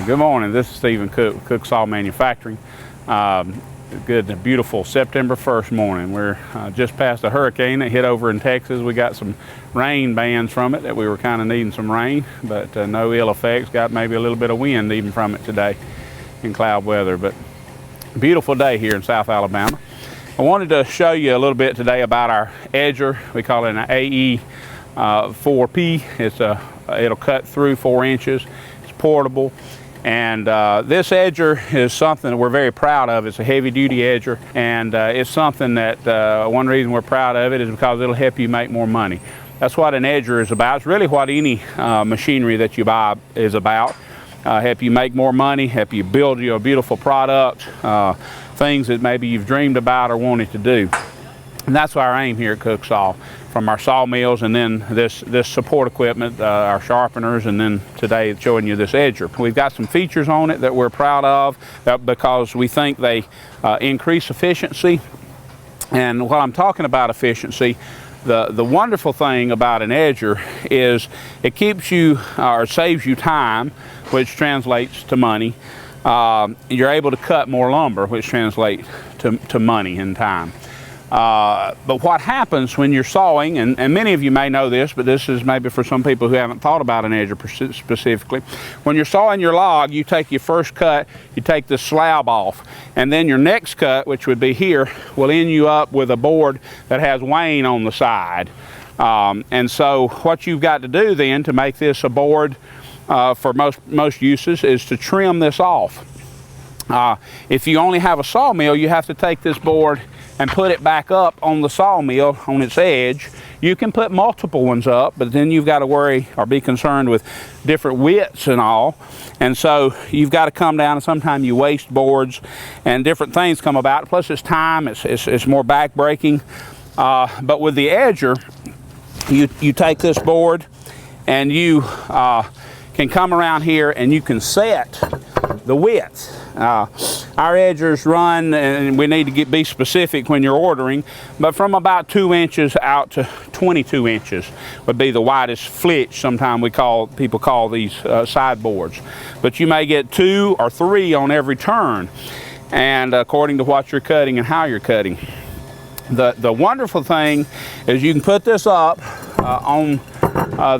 Good morning. This is Stephen Cook, Cook Saw Manufacturing. Good, beautiful September 1st morning. We're just past a hurricane that hit over in Texas. We got some rain bands from it that we were kind of needing some rain, but no ill effects. Got maybe a little bit of wind even from it today in cloud weather, but beautiful day here in South Alabama. I wanted to show you a little bit today about our edger. We call it an AE 4P. It'll cut through 4 inches. It's portable. And this edger is something that we're very proud of. It's a heavy duty edger, and it's something that one reason we're proud of it is because it'll help you make more money. That's what an edger is about. It's really what any machinery that you buy is about. Help you make more money, help you build you a beautiful product, things that maybe you've dreamed about or wanted to do. And that's our aim here at Cook Saw, from our sawmills and then this support equipment, our sharpeners, and then today showing you this edger. We've got some features on it that we're proud of because we think they increase efficiency. And while I'm talking about efficiency, the wonderful thing about an edger is it keeps you or saves you time, which translates to money. You're able to cut more lumber, which translates to money and time. But what happens when you're sawing, and many of you may know this, but this is maybe for some people who haven't thought about an edger specifically. When you're sawing your log, you take your first cut, you take the slab off, and then your next cut, which would be here, will end you up with a board that has wane on the side. And so what you've got to do then to make this a board for most uses is to trim this off. If you only have a sawmill, you have to take this board and put it back up on the sawmill on its edge. You can put multiple ones up, but then you've got to worry or be concerned with different widths and all. And so you've got to come down, and sometimes you waste boards and different things come about. Plus it's time, it's more back breaking. But with the edger, you take this board and you can come around here and you can set the width. Our edgers run, and we need to be specific when you're ordering, but from about 2 inches out to 22 inches would be the widest flitch. Sometimes people call these sideboards. But you may get 2 or 3 on every turn, and according to what you're cutting and how you're cutting. The wonderful thing is you can put this up on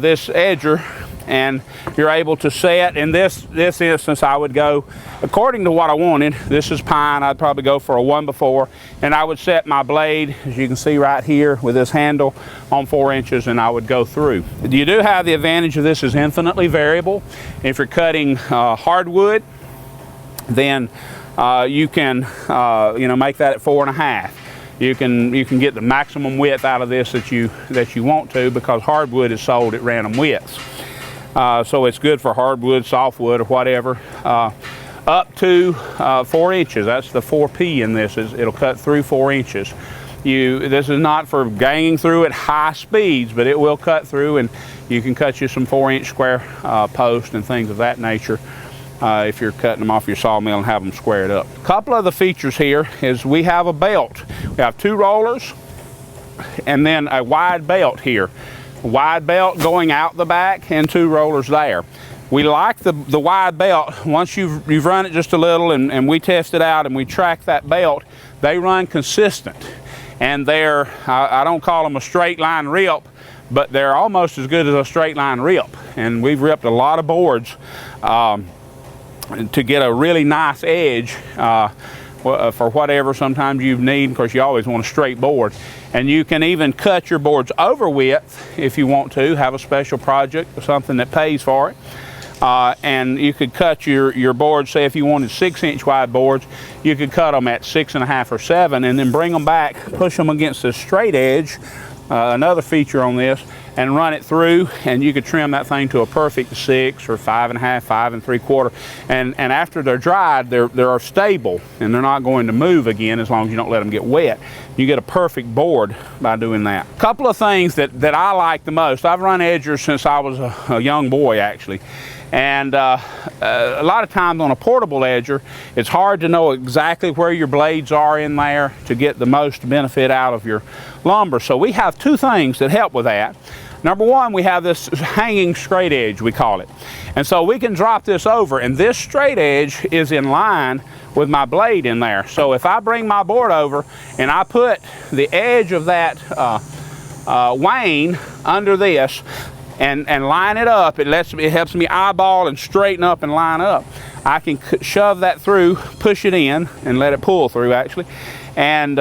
this edger, and you're able to set. In this instance, I would go according to what I wanted. This is pine. I'd probably go for a 1x4, and I would set my blade, as you can see right here with this handle, on 4 inches, and I would go through. You do have the advantage of this is infinitely variable. If you're cutting hardwood, then you can make that at 4.5. You can get the maximum width out of this that you want to, because hardwood is sold at random widths. So it's good for hardwood, softwood, or whatever. Up to 4 inches. That's the 4P in this. It'll cut through 4 inches. This is not for ganging through at high speeds, but it will cut through, and you can cut you some 4-inch square posts and things of that nature if you're cutting them off your sawmill and have them squared up. A couple of the features here is we have a belt. We have 2 rollers and then a wide belt here. Wide belt going out the back and 2 rollers there. We like the wide belt. Once you've run it just a little, and we test it out and we track that belt, they run consistent. And they're, I don't call them a straight line rip, but they're almost as good as a straight line rip. And we've ripped a lot of boards to get a really nice edge for whatever sometimes you need. Of course, you always want a straight board. And you can even cut your boards over width if you want to, have a special project or something that pays for it. And you could cut your boards, say if you wanted 6-inch wide boards, you could cut them at 6.5 or 7, and then bring them back, push them against the straight edge, another feature on this, and run it through, and you could trim that thing to a perfect 6 or 5.5, 5 3/4. And after they're dried, they're stable, and they're not going to move again as long as you don't let them get wet. You get a perfect board by doing that. A couple of things that I like the most. I've run edgers since I was a young boy, actually. And a lot of times on a portable edger, it's hard to know exactly where your blades are in there to get the most benefit out of your lumber. So we have 2 things that help with that. Number one, we have this hanging straight edge, we call it. And so we can drop this over, and this straight edge is in line with my blade in there. So if I bring my board over and I put the edge of that wane under this and line it up, it helps me eyeball and straighten up and line up. I can shove that through, push it in, and let it pull through actually, and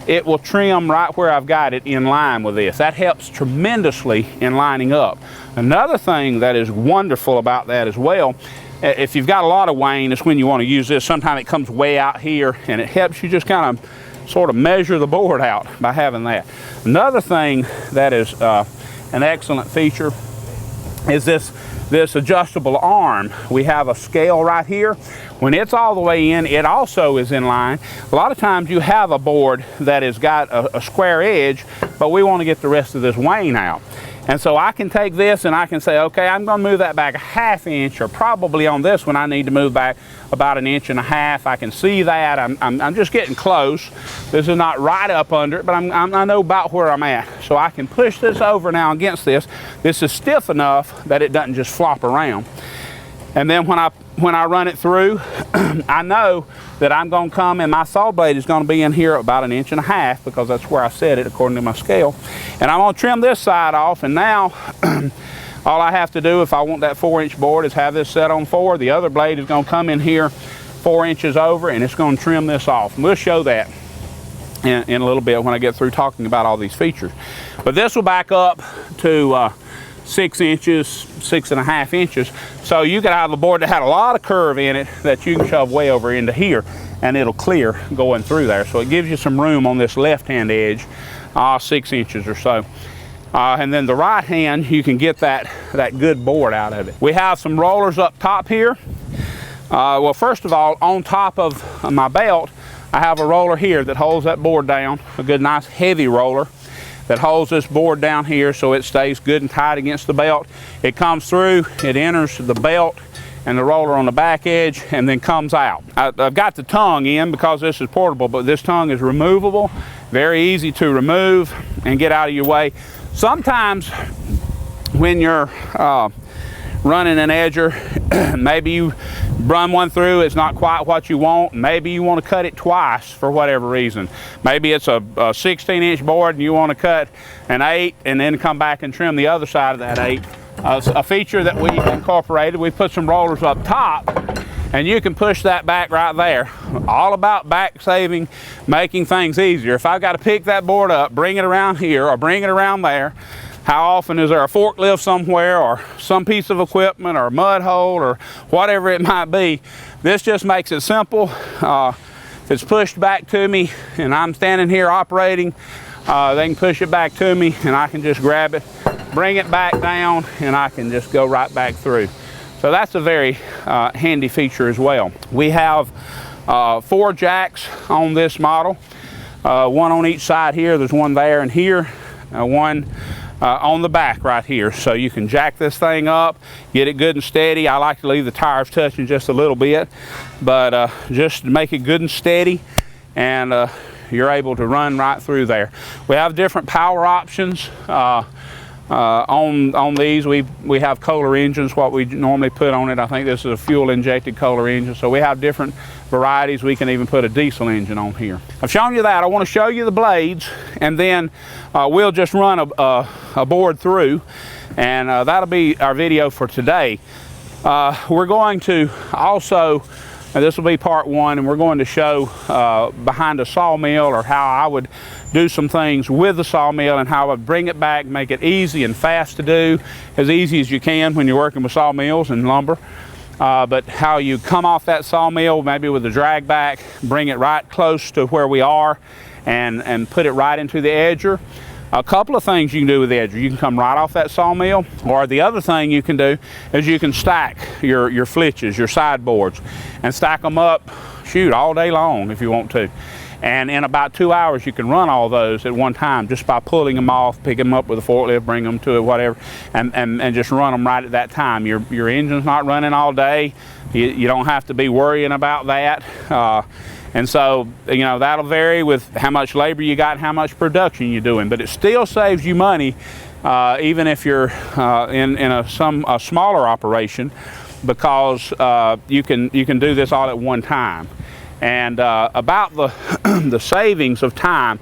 it will trim right where I've got it in line with this. That helps tremendously in lining up. Another thing that is wonderful about that as well, if you've got a lot of wane, it's when you want to use this. Sometimes it comes way out here, and it helps you just kind of sort of measure the board out by having that. Another thing that is an excellent feature is this adjustable arm. We have a scale right here. When it's all the way in, it also is in line. A lot of times you have a board that has got a square edge, but we want to get the rest of this wane out. And so I can take this and I can say, okay, I'm going to move that back a ½ inch, or probably on this one I need to move back about 1.5 inches. I can see that. I'm just getting close. This is not right up under it, but I know about where I'm at. So I can push this over now against this. This is stiff enough that it doesn't just flop around. And then when I run it through, I know that I'm going to come, and my saw blade is going to be in here about 1.5 inches, because that's where I set it according to my scale. And I'm going to trim this side off, and now all I have to do if I want that 4-inch board is have this set on 4. The other blade is going to come in here 4 inches over, and it's going to trim this off. And we'll show that in a little bit when I get through talking about all these features. But this will back up to 6 inches, 6.5 inches. So you could have a board that had a lot of curve in it that you can shove way over into here, and it'll clear going through there. So it gives you some room on this left-hand edge, 6 inches or so. And then the right hand, you can get that good board out of it. We have some rollers up top here. Well, first of all, on top of my belt, I have a roller here that holds that board down, a good nice heavy roller that holds this board down here so it stays good and tight against the belt. It comes through, it enters the belt and the roller on the back edge, and then comes out. I've got the tongue in because this is portable, but this tongue is removable, very easy to remove and get out of your way. Sometimes when you're running an edger, maybe you run one through, it's not quite what you want. Maybe you want to cut it twice for whatever reason. Maybe it's a 16-inch board and you want to cut an 8 and then come back and trim the other side of that 8. A feature that we incorporated, we put some rollers up top, and you can push that back right there. All about back saving, making things easier. If I've got to pick that board up, bring it around here or bring it around there, how often is there a forklift somewhere or some piece of equipment or a mud hole or whatever it might be? This just makes it simple. If it's pushed back to me and I'm standing here operating, they can push it back to me and I can just grab it, bring it back down, and I can just go right back through. So that's a very handy feature as well. We have 4 jacks on this model, one on each side here. There's one there and here, one on the back right here. So you can jack this thing up, get it good and steady. I like to leave the tires touching just a little bit, but just make it good and steady, and you're able to run right through there. We have different power options. On these, we have Kohler engines, what we normally put on it. I think this is a fuel injected Kohler engine, so we have different varieties. We can even put a diesel engine on here. I've shown you that. I want to show you the blades, and then we'll just run a board through, and that'll be our video for today. We're going to also, this will be part 1, and we're going to show behind a sawmill, or how I would do some things with the sawmill and how I would bring it back, make it easy and fast to do, as easy as you can when you're working with sawmills and lumber. But how you come off that sawmill, maybe with a drag back, bring it right close to where we are, and put it right into the edger. A couple of things you can do with the edger. You can come right off that sawmill, or the other thing you can do is you can stack your flitches, your sideboards, and stack them up, shoot, all day long if you want to. And in about 2 hours you can run all those at one time just by pulling them off, pick them up with a forklift, bring them to it, whatever, and just run them right at that time. Your engine's not running all day. You don't have to be worrying about that. And so, you know, that'll vary with how much labor you got and how much production you're doing, but it still saves you money even if you're in a smaller operation, because you can do this all at one time. And about the savings of time,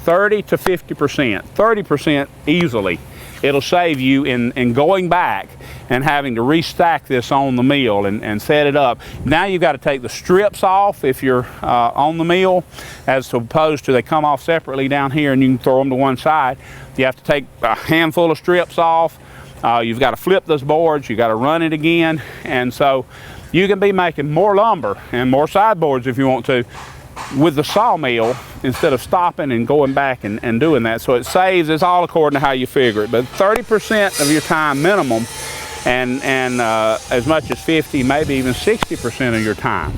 30 to 50%, 30% easily. It'll save you in going back and having to restack this on the mill and set it up. Now you've got to take the strips off if you're on the mill, as opposed to they come off separately down here and you can throw them to one side. You have to take a handful of strips off. You've got to flip those boards, you've got to run it again, and so you can be making more lumber and more sideboards if you want to with the sawmill instead of stopping and going back and doing that. So it saves, it's all according to how you figure it, but 30% of your time minimum, and as much as 50, maybe even 60% of your time.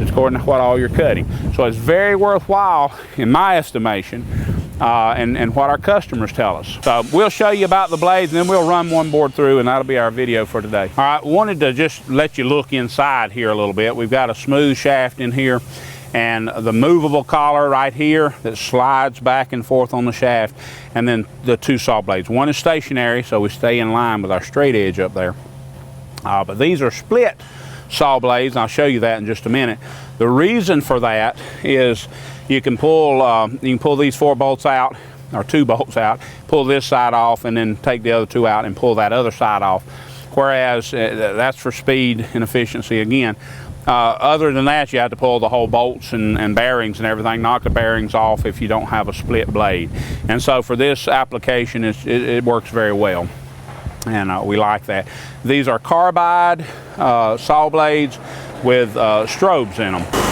It's according to what all you're cutting. So it's very worthwhile in my estimation, and what our customers tell us. So we'll show you about the blades and then we'll run one board through, and that'll be our video for today. All right, wanted to just let you look inside here a little bit. We've got a smooth shaft in here and the movable collar right here that slides back and forth on the shaft, and then the two saw blades. One is stationary, so we stay in line with our straight edge up there. But these are split saw blades, and I'll show you that in just a minute. The reason for that is you can pull these 4 bolts out, or 2 bolts out, pull this side off, and then take the other 2 out and pull that other side off. Whereas that's for speed and efficiency again. Other than that, you have to pull the whole bolts and bearings and everything, knock the bearings off if you don't have a split blade. And so for this application, it works very well, and we like that. These are carbide saw blades with strobes in them.